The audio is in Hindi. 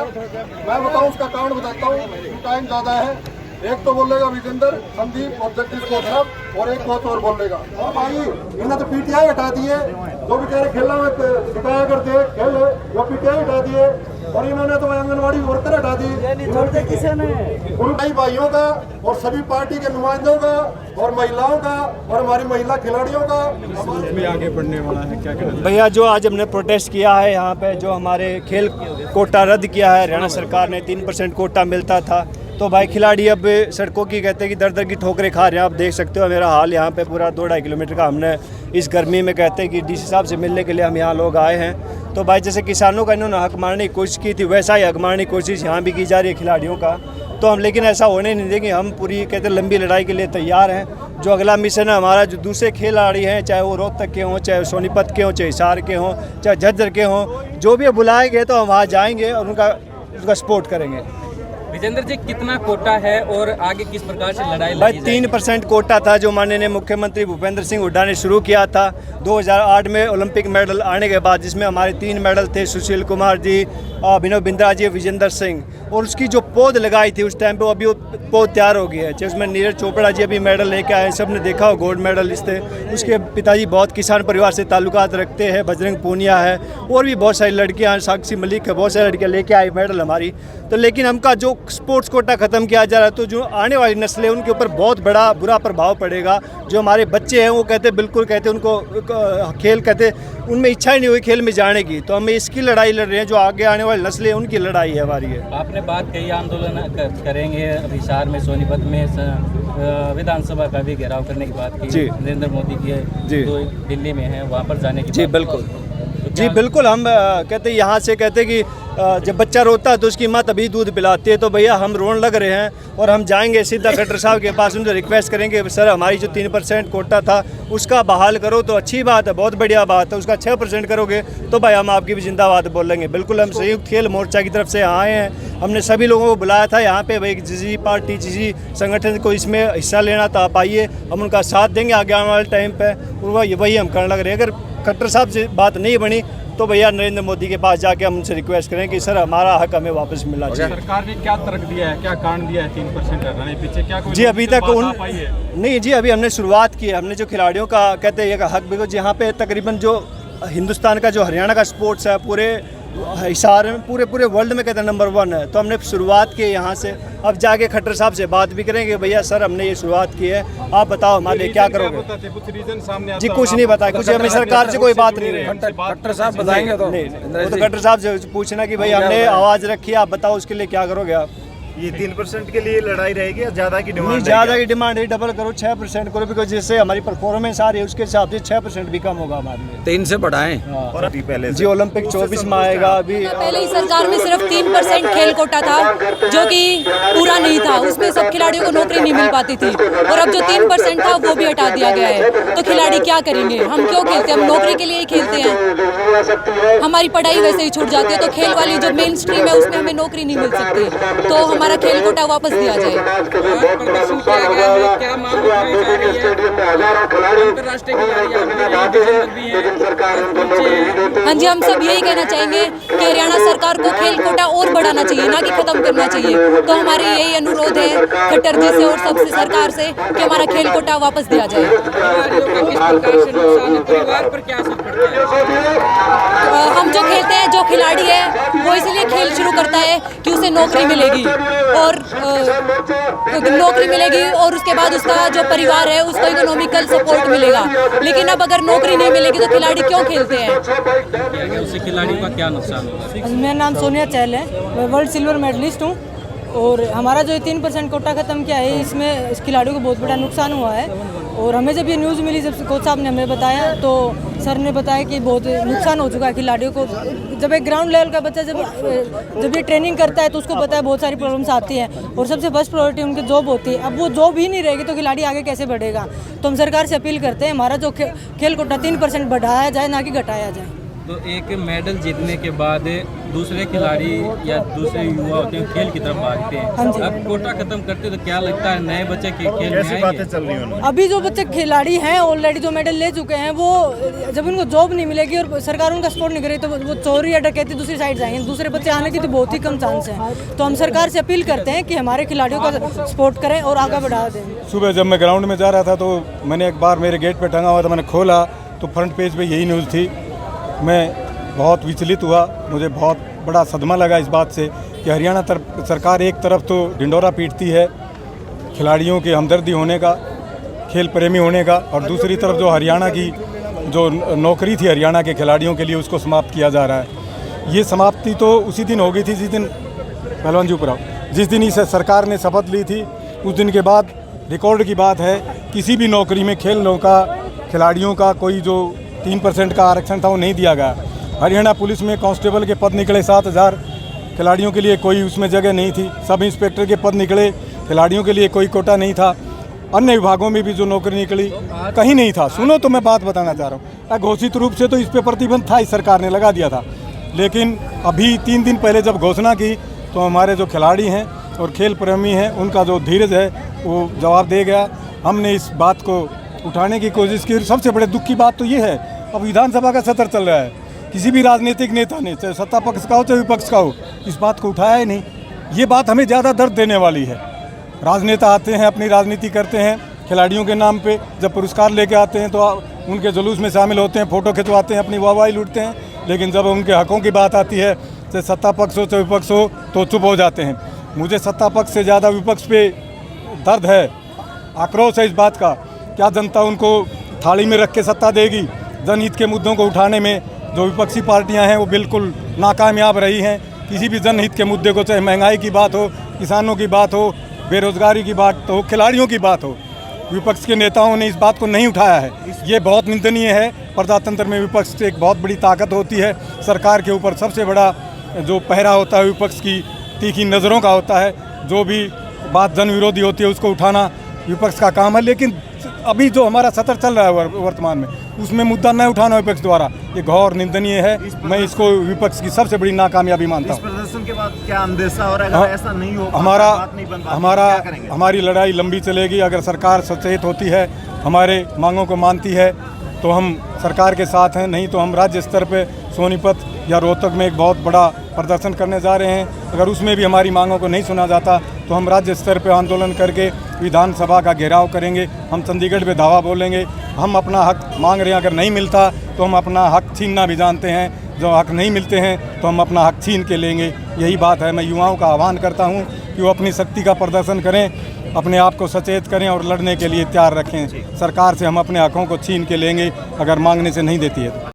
मैं बताऊं उसका कारण बताता हूँ, टाइम ज़्यादा है। एक तो बोलेगा विजेंद्र, संदीप और जगदीश कोचर और एक कोच और बोलेगा। भाई इन्हें तो पीटीआई हटा दिए, जो बेचारे खेलना में सिखाया करते खेल वो पीटीआई हटा दिए, और इन्होंने तो आंगनवाड़ी वर्कर हटा दी। किसी ने भाई भाइयों का और सभी पार्टी के नुमाइंदों का और महिलाओं का और हमारी महिला खिलाड़ियों का भी आगे बढ़ने वाला है। क्या कहना भैया, जो आज हमने प्रोटेस्ट किया है यहाँ पे, जो हमारे खेल कोटा रद्द किया है हरियाणा सरकार ने, 3% कोटा मिलता था, तो भाई खिलाड़ी अब सड़कों की कहते हैं कि दर दर की ठोकरें खा रहे हैं। आप देख सकते हो मेरा हाल यहाँ पे पूरा 2-2.5 किलोमीटर का हमने इस गर्मी में कहते हैं कि डीसी साहब से मिलने के लिए हम यहाँ लोग आए हैं। तो भाई जैसे किसानों का इन्होंने हक मारने की कोशिश की थी, वैसा ही हक मारने की कोशिश यहाँ भी की जा रही है खिलाड़ियों का। तो हम लेकिन ऐसा होने नहीं देंगे, हम पूरी कहते हैं लंबी लड़ाई के लिए तैयार हैं। जो अगला मिशन है हमारा, जो दूसरे खिलाड़ी हैं, चाहे वो रोहतक के हों, चाहे सोनीपत के हों, चाहे हिसार के हों, चाहे झज्जर के हों, जो भी बुलाए गए तो हम वहाँ जाएंगे और उनका सपोर्ट करेंगे। विजेंद्र जी, कितना कोटा है और आगे किस प्रकार से लड़ाई भाई 3% कोटा था जो माननीय मुख्यमंत्री भूपेंद्र सिंह हुड्डा ने शुरू किया था 2008 में ओलंपिक मेडल आने के बाद, जिसमें हमारे 3 मेडल थे, सुशील कुमार जी, अभिनव बिंद्रा जी, विजेंद्र सिंह। और उसकी जो पौध लगाई थी उस टाइम पे, वो अभी वो पौध तैयार हो गया है। उसमें नीरज चोपड़ा जी अभी मेडल लेके आए, सब ने देखा हो, गोल्ड मेडलिस्ट थे। उसके पिताजी बहुत किसान परिवार से ताल्लुकात रखते हैं, बजरंग पूनिया है, और भी बहुत सारी लड़कियाँ, साक्षी मलिक है, बहुत सारी लड़कियाँ लेके आई मेडल हमारी। तो लेकिन हमका जो स्पोर्ट्स कोटा ख़त्म किया जा रहा है, तो जो आने वाली नस्लें उनके ऊपर बहुत बड़ा बुरा प्रभाव पड़ेगा। जो हमारे बच्चे हैं वो कहते बिल्कुल कहते उनको खेल कहते उनमें इच्छा ही नहीं हुई खेल में जाने की। तो हम इसकी लड़ाई लड़ रहे हैं, जो आगे आने वाली नस्लें उनकी लड़ाई है हमारी है। आपने बात कही आंदोलन करेंगे, अभी हिसार में, सोनीपत में विधानसभा का भी घेराव करने की बात की नरेंद्र मोदी की, जो दिल्ली में है वहाँ पर जाने की। जी बिल्कुल, जी बिल्कुल। हम कहते यहाँ से कहते कि जब बच्चा रोता है तो उसकी माँ तभी दूध पिलाती है। तो भैया हम रोने लग रहे हैं और हम जाएंगे सीधा खट्टर साहब के पास, उनसे रिक्वेस्ट करेंगे, सर हमारी जो 3% कोटा था उसका बहाल करो। तो अच्छी बात है, बहुत बढ़िया बात है। उसका 6% करोगे तो भाई हम आपकी भी जिंदाबाद बोलेंगे। बिल्कुल, हम संयुक्त खेल मोर्चा की तरफ से आए हैं, हमने सभी लोगों को बुलाया था यहाँ पे, भाई जिस पार्टी जिस संगठन को इसमें हिस्सा लेना था आप आइए, हम उनका साथ देंगे आगे आने वाले टाइम पर। वही हम करने लग रहे हैं। अगर खट्टर साहब से बात नहीं बनी तो भैया नरेंद्र मोदी के पास जाके हम उनसे रिक्वेस्ट करें कि सर हमारा हक हमें वापस मिलना चाहिए। सरकार ने क्या तर्क दिया है, क्या कारण दिया है 3% हटाने पीछे, क्या कोई जी अभी तक नहीं जी, अभी हमने शुरुआत की है। हमने जो खिलाड़ियों का कहते हैं हक, बिकॉज यहाँ पे तकरीबन जो हिंदुस्तान का जो हरियाणा का स्पोर्ट्स है पूरे हिसार में पूरे वर्ल्ड में कहते हैं नंबर 1 है। तो हमने शुरुआत की है यहाँ से, अब जाके खट्टर साहब से बात भी करेंगे, भैया सर हमने ये शुरुरुआत की है, आप बताओ हमारे लिए क्या करोगे। जी कुछ नहीं बताया, कुछ हमें सरकार से कोई बात नहीं रही। खट्टर साहब बताएंगे तो नहीं, वो तो खट्टर साहब से पूछना कि भाई हमने आवाज़ रखी है, आप बताओ उसके लिए क्या करोगे आप। ये 3% के लिए लड़ाई रहेगी या ज़्यादा की डिमांड? ज़्यादा की डिमांड है, डबल करो, 6% करो, बिकॉज जिससे हमारी परफॉर्मेंस आ रही है उसके हिसाब से 6% भी कम होगा हमारे लिए। 3 से बढ़ाएं। और अभी पहले जी ओलंपिक 24 में आएगा। अभी पहले ही सरकार में सिर्फ 3% खेल कोटा था जो कि पूरा नहीं था, उसमें सब खिलाड़ियों को नौकरी नहीं मिल पाती थी, और अब जो 3% था वो भी हटा दिया गया है। तो खिलाड़ी क्या करेंगे? हम क्यों खेलते हैं? हम नौकरी के लिए ही खेलते हैं, हमारी पढ़ाई वैसे ही छूट जाती है। तो खेल वाली जो मेन स्ट्रीम है उसमें हमें नौकरी नहीं मिल सकती, तो हमारा खेल कोटा वापस दिया जाए। प्रदर्शन किया गया है, क्या मांग उठाई जा रही है? अंतर्राष्ट्रीय खिलाड़ी हाँ जी, हम सब यही कहना चाहेंगे कि हरियाणा सरकार को खेल कोटा और बढ़ाना चाहिए, ना कि खत्म करना चाहिए। तो हमारी यही अनुरोध है खट्टर जी से और सबसे सरकार से कि हमारा खेल कोटा वापस दिया जाए। परिवार पर क्या असर पड़ता है? हम जो खेलते हैं, जो खिलाड़ी है वो इसलिए खेल शुरू करता है कि उसे नौकरी मिलेगी, और नौकरी मिलेगी और उसके बाद उसका जो परिवार है उसको इकोनॉमिकल सपोर्ट मिलेगा। लेकिन अब अगर नौकरी नहीं मिलेगी तो खिलाड़ी क्यों खेलते हैं? उससे खिलाड़ियों का क्या नुकसान होगा? मेरा नाम सोनिया चहल है, मैं वर्ल्ड सिल्वर मेडलिस्ट हूँ, और हमारा जो 3% कोटा ख़त्म किया है इसमें इस खिलाड़ियों को बहुत बड़ा नुकसान हुआ है। और हमें जब ये न्यूज़ मिली, जब कोच साहब ने हमें बताया तो सर ने बताया कि बहुत नुकसान हो चुका है खिलाड़ियों को। जब एक ग्राउंड लेवल का बच्चा जब ये ट्रेनिंग करता है तो उसको पता है बहुत सारी प्रॉब्लम्स आती हैं, और सबसे फर्स्ट प्रायोरिटी उनकी जॉब होती है। अब वो जॉब ही नहीं रहेगी तो खिलाड़ी आगे कैसे बढ़ेगा? तो हम सरकार से अपील करते हैं हमारा जो खेल कोटा 3% बढ़ाया जाए, ना कि घटाया जाए। तो एक मेडल जीतने के बाद दूसरे खिलाड़ी या दूसरे युवा होते हैं खेल की तरफ भागते हैं। हाँ जी। अब कोटा खत्म करते तो क्या लगता है नए बच्चे के खेल में कैसी आएंगे? बातें चल रही हैं? अभी जो बच्चे खिलाड़ी हैं ऑलरेडी जो मेडल ले चुके हैं, वो जब उनको जॉब नहीं मिलेगी और सरकार उनका सपोर्ट नहीं करेगी तो वो चोरी या डकैती दूसरी साइड जाएंगे। दूसरे बच्चे आने की तो बहुत ही कम चांस है। तो हम सरकार से अपील करते हैं कि हमारे खिलाड़ियों का सपोर्ट करें और आगे बढ़ा दें। सुबह जब मैं ग्राउंड में जा रहा था तो मैंने एक बार मेरे गेट पे टंगा हुआ था, मैंने खोला तो फ्रंट पेज पे यही न्यूज़ थी। मैं बहुत विचलित हुआ, मुझे बहुत बड़ा सदमा लगा इस बात से कि हरियाणा सरकार एक तरफ तो ढिंडोरा पीटती है खिलाड़ियों के हमदर्दी होने का, खेल प्रेमी होने का, और दूसरी तरफ जो हरियाणा की जो नौकरी थी हरियाणा के खिलाड़ियों के लिए उसको समाप्त किया जा रहा है। ये समाप्ति तो उसी दिन हो गई थी जिस दिन पहलवान जी ऊपर जिस दिन इस सरकार ने शपथ ली थी। उस दिन के बाद रिकॉर्ड की बात है, किसी भी नौकरी में खेलों का खिलाड़ियों का कोई जो 3% का आरक्षण था वो नहीं दिया गया। हरियाणा पुलिस में कांस्टेबल के पद निकले 7000 खिलाड़ियों के लिए कोई उसमें जगह नहीं थी। सब इंस्पेक्टर के पद निकले, खिलाड़ियों के लिए कोई कोटा नहीं था। अन्य विभागों में भी जो नौकरी निकली कहीं नहीं था। सुनो तो मैं बात बताना चाह रहा हूँ, अघोषित रूप से तो इस पर प्रतिबंध था, इस सरकार ने लगा दिया था, लेकिन अभी 3 दिन पहले जब घोषणा की तो हमारे जो खिलाड़ी हैं और खेल प्रेमी हैं उनका जो धीरज है वो जवाब दे गया। हमने इस बात को उठाने की कोशिश की। सबसे बड़े दुख की बात तो ये है, अब विधानसभा का सत्र चल रहा है, किसी भी राजनीतिक नेता ने, चाहे सत्ता पक्ष का हो चाहे विपक्ष का हो, इस बात को उठाया ही नहीं। ये बात हमें ज़्यादा दर्द देने वाली है। राजनेता आते हैं, अपनी राजनीति करते हैं खिलाड़ियों के नाम पे, जब पुरस्कार लेके आते हैं तो उनके जुलूस में शामिल होते हैं, फ़ोटो खिंचवाते हैं, अपनी वाहवाही लूटते हैं, लेकिन जब उनके हकों की बात आती है, चाहे सत्ता पक्ष हो चाहे विपक्ष हो, तो चुप हो जाते हैं। मुझे सत्ता पक्ष से ज़्यादा विपक्ष पे दर्द है, आक्रोश है इस बात का। क्या जनता उनको थाली में रख के सत्ता देगी? जनहित के मुद्दों को उठाने में जो विपक्षी पार्टियां हैं वो बिल्कुल नाकामयाब रही हैं। किसी भी जनहित के मुद्दे को, चाहे महंगाई की बात हो, किसानों की बात हो, बेरोजगारी की बात हो, खिलाड़ियों की बात हो, विपक्ष के नेताओं ने इस बात को नहीं उठाया है। ये बहुत निंदनीय है। प्रजातंत्र में विपक्ष एक बहुत बड़ी ताकत होती है। सरकार के ऊपर सबसे बड़ा जो पहरा होता है विपक्ष की तीखी नज़रों का होता है। जो भी बात जन विरोधी होती है उसको उठाना विपक्ष का काम है, लेकिन अभी जो हमारा सत्र चल रहा है वर्तमान में, उसमें मुद्दा न उठाना विपक्ष द्वारा ये घोर निंदनीय है। मैं इसको विपक्ष की सबसे बड़ी नाकामयाबी मानता हूँ। इस प्रदर्शन के बाद क्या अंदेशा हो रहा है? अगर ऐसा नहीं हो, बात नहीं बन पाती, हमारी लड़ाई लंबी चलेगी। अगर सरकार सचेत होती है, हमारे मांगों को मानती है, तो हम सरकार के साथ हैं, नहीं तो हम राज्य स्तर पे सोनीपत या रोहतक में एक बहुत बड़ा प्रदर्शन करने जा रहे हैं। अगर उसमें भी हमारी मांगों को नहीं सुना जाता तो हम राज्य स्तर पे आंदोलन करके विधानसभा का घेराव करेंगे। हम चंडीगढ़ पे धावा बोलेंगे। हम अपना हक मांग रहे हैं, अगर नहीं मिलता तो हम अपना हक छीनना भी जानते हैं। जो हक नहीं मिलते हैं तो हम अपना हक छीन के लेंगे। यही बात है। मैं युवाओं का आह्वान करता हूँ कि वो अपनी शक्ति का प्रदर्शन करें, अपने आप को सचेत करें और लड़ने के लिए तैयार रखें। सरकार से हम अपने हकों को छीन के लेंगे अगर मांगने से नहीं देती है तो।